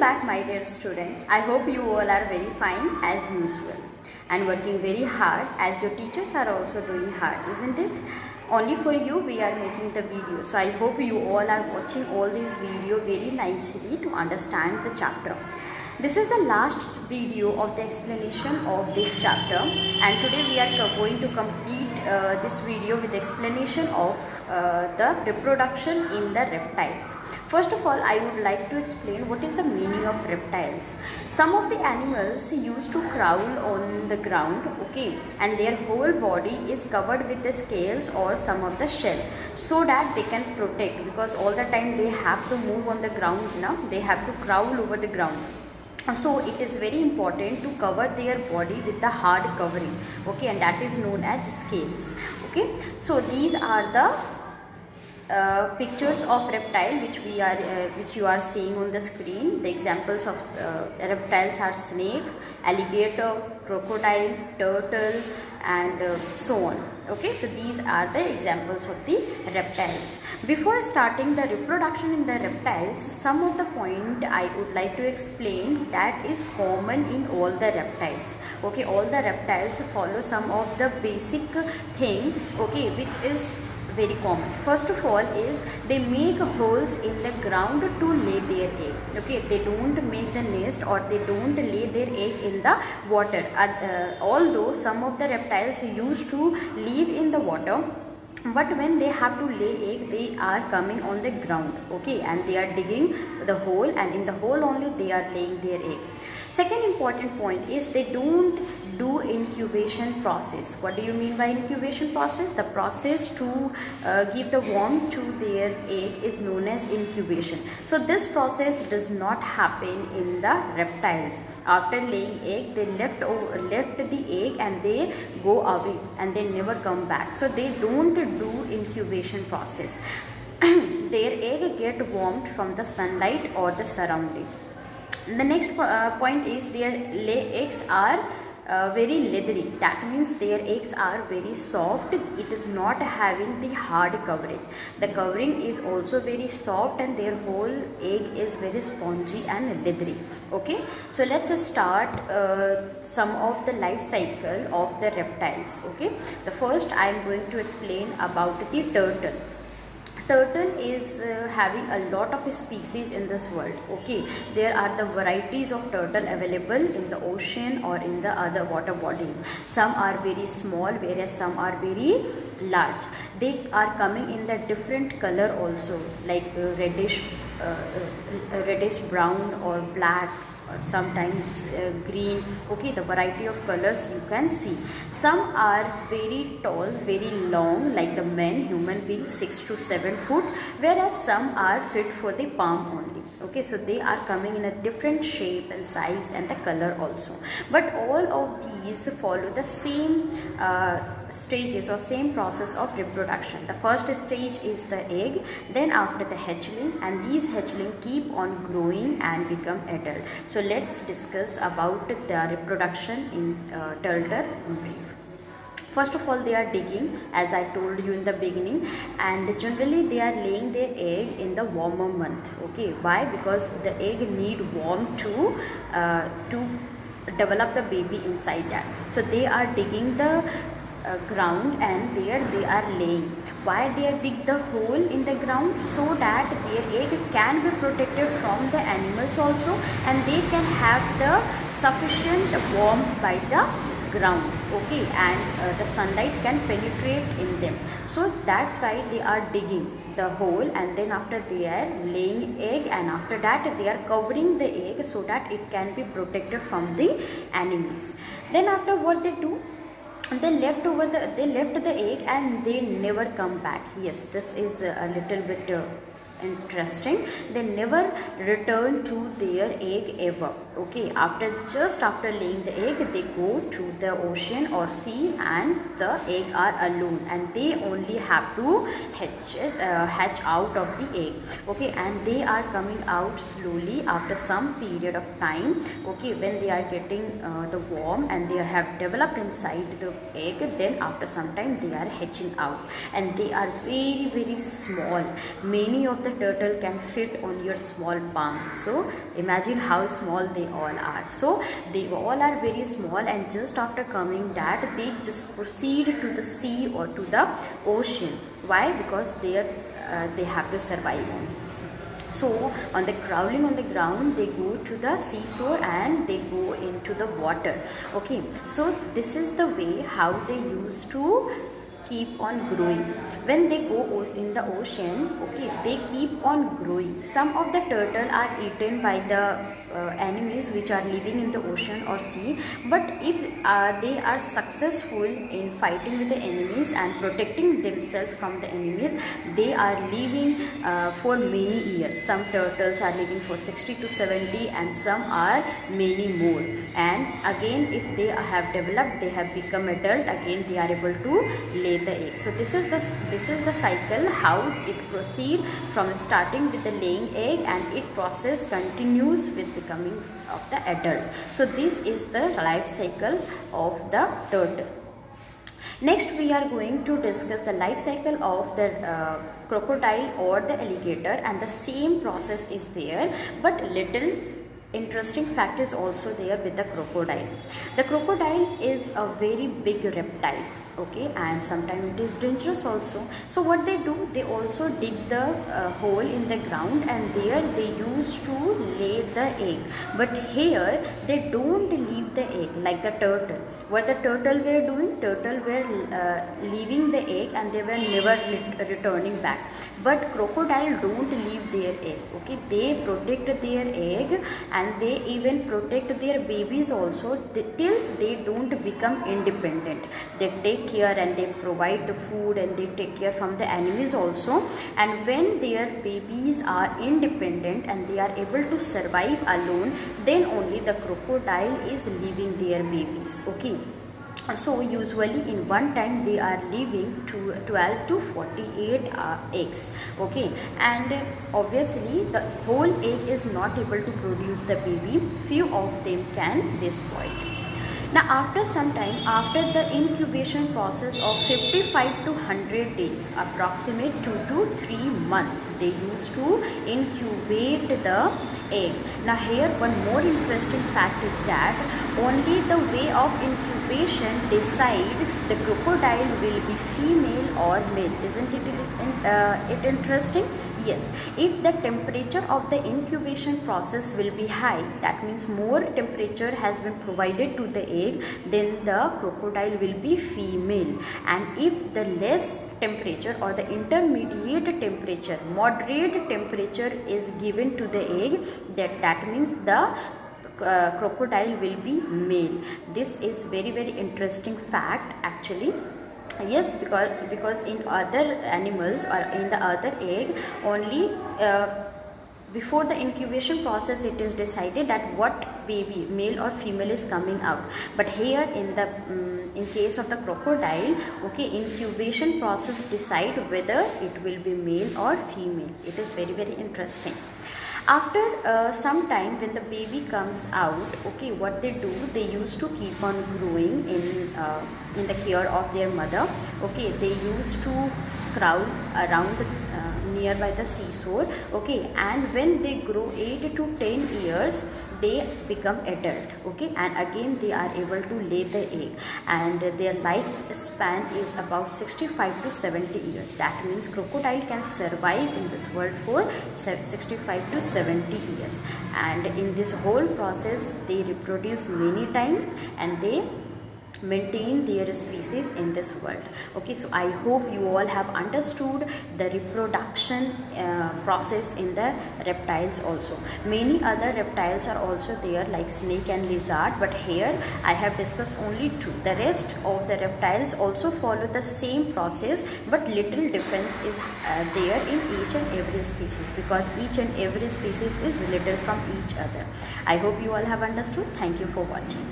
back, my dear students. I hope you all are very fine as usual and working very hard as your teachers are also doing hard, isn't it? Only for you we are making the video. So I hope you all are watching all this video very nicely to understand the chapter. This is the last video of the explanation of this chapter, and today we are going to complete this video with explanation of the reproduction in the reptiles. First of all, I would like to explain what is the meaning of reptiles. Some of the animals used to crawl on the ground, okay, and their whole body is covered with the scales or some of the shell, so that they can protect, because all the time they have to move on the ground. Now they have to crawl over the ground. So it is very important to cover their body with the hard covering, okay, and that is known as scales. Okay, so these are the pictures of reptile which you are seeing on the screen. The examples of reptiles are snake, alligator, crocodile, turtle, and so on. Okay, so these are the examples of the reptiles. Before starting the reproduction in the reptiles, some of the point I would like to explain that is common in all the reptiles. Okay, all the reptiles follow some of the basic thing, okay, which is very common. First of all is they make holes in the ground to lay their egg. Okay, they don't make the nest or they don't lay their egg in the water. Although some of the reptiles used to live in the water, but when they have to lay egg, they are coming on the ground, okay, and they are digging the hole, and in the hole only they are laying their egg. Second important point is they don't do incubation process. What do you mean by incubation process? The process to give the warmth to their egg is known as incubation. So this process does not happen in the reptiles. After laying egg, they left the egg and they go away and they never come back. So they don't do incubation process. Their egg get warmed from the sunlight or the surrounding. The next point is their eggs are very leathery. That means their eggs are very soft. It is not having the hard coverage. The covering is also very soft and their whole egg is very spongy and leathery. Okay, so let's start some of the life cycle of the reptiles. Okay, the first I am going to explain about the turtle. Turtle is having a lot of species in this world. Okay, there are the varieties of turtle available in the ocean or in the other water bodies. Some are very small, whereas some are very large. They are coming in the different color also, like reddish brown or black, or sometimes green. Okay, the variety of colors you can see. Some are very tall, very long, like the human being 6 to 7 foot, whereas some are fit for the palm only. Okay, so they are coming in a different shape and size and the color also, but all of these follow the same stages or same process of reproduction. The first stage is the egg, then after the hatchling, and these hatchling keep on growing and become adult. So let's discuss about the reproduction in turtle in brief. First of all, they are digging, as I told you in the beginning, and generally they are laying their egg in the warmer month. Okay, why? Because the egg need warmth to develop the baby inside that. So they are digging the ground and there they are laying. Why they dig the hole in the ground? So that their egg can be protected from the animals also, and they can have the sufficient warmth by the ground, okay, and the sunlight can penetrate in them. So that's why they are digging the hole, and then after they are laying egg, and after that they are covering the egg so that it can be protected from the enemies. Then after what they do, they left the egg and they never come back. Yes, this is a little bit interesting. They never return to their egg ever. Okay, after laying the egg, they go to the ocean or sea, and the egg are alone, and they only have to hatch out of the egg. Okay, and they are coming out slowly after some period of time. Okay, when they are getting the warm and they have developed inside the egg, then after some time they are hatching out, and they are very very small. Many of the turtle can fit on your small palm. So imagine how small they all are. So they all are very small, and just after coming that, they just proceed to the sea or to the ocean. Why? Because they have to survive only. So on the crawling on the ground, they go to the seashore and they go into the water. Okay, so this is the way how they used to keep on growing. When they go in the ocean, okay, they keep on growing. Some of the turtle are eaten by the enemies which are living in the ocean or sea, but if they are successful in fighting with the enemies and protecting themselves from the enemies, they are living for many years. Some turtles are living for 60 to 70, and some are many more. And again, if they have developed, they have become adult, again they are able to lay the egg. So this is the cycle how it proceeds from starting with the laying egg, and it process continues with becoming of the adult. So this is the life cycle of the turtle. Next we are going to discuss the life cycle of the crocodile or the alligator, and the same process is there, but little interesting fact is also there with the crocodile. The crocodile is a very big reptile, okay, and sometimes it is dangerous also. So what they do, they also dig the hole in the ground, and there they used to lay the egg. But here they don't leave the egg like the turtle. What the turtle were doing, turtle were leaving the egg and they were never returning back. But crocodile don't leave their egg, okay, they protect their egg, and they even protect their babies also till they don't become independent. They take care and they provide the food, and they take care from the enemies also. And when their babies are independent and they are able to survive alone, then only the crocodile is leaving their babies, okay. So usually in one time they are leaving 12 to 48 eggs, okay, and obviously the whole egg is not able to produce the baby. Few of them can be spoiled. Now after some time, after the incubation process of 55 to 100 days, approximate 2 to 3 months, they used to incubate the egg. Now here one more interesting fact is that only the way of incubation decide the crocodile will be female or male. Isn't it interesting? Yes, if the temperature of the incubation process will be high, that means more temperature has been provided to the egg, then the crocodile will be female. And if the less temperature or the intermediate temperature, moderate temperature is given to the egg, that means the crocodile will be male. This is very interesting fact actually. Yes, because in other animals or in the other egg, only before the incubation process it is decided that what baby, male or female, is coming out. But here in the in case of the crocodile, okay, incubation process decide whether it will be male or female. It is very interesting. After some time, when the baby comes out, okay, what they do, they used to keep on growing in the care of their mother. Okay, they used to crawl around nearby the seashore. Okay, and when they grow 8 to 10 years, they become adult, okay, and again they are able to lay the egg, and their life span is about 65 to 70 years. That means crocodile can survive in this world for 65 to 70 years, and in this whole process they reproduce many times and they maintain their species in this world. Okay, so I hope you all have understood the reproduction process in the reptiles also. Many other reptiles are also there like snake and lizard, but here I have discussed only 2. The rest of the reptiles also follow the same process, but little difference is there in each and every species, because each and every species is little from each other. I hope you all have understood. Thank you for watching.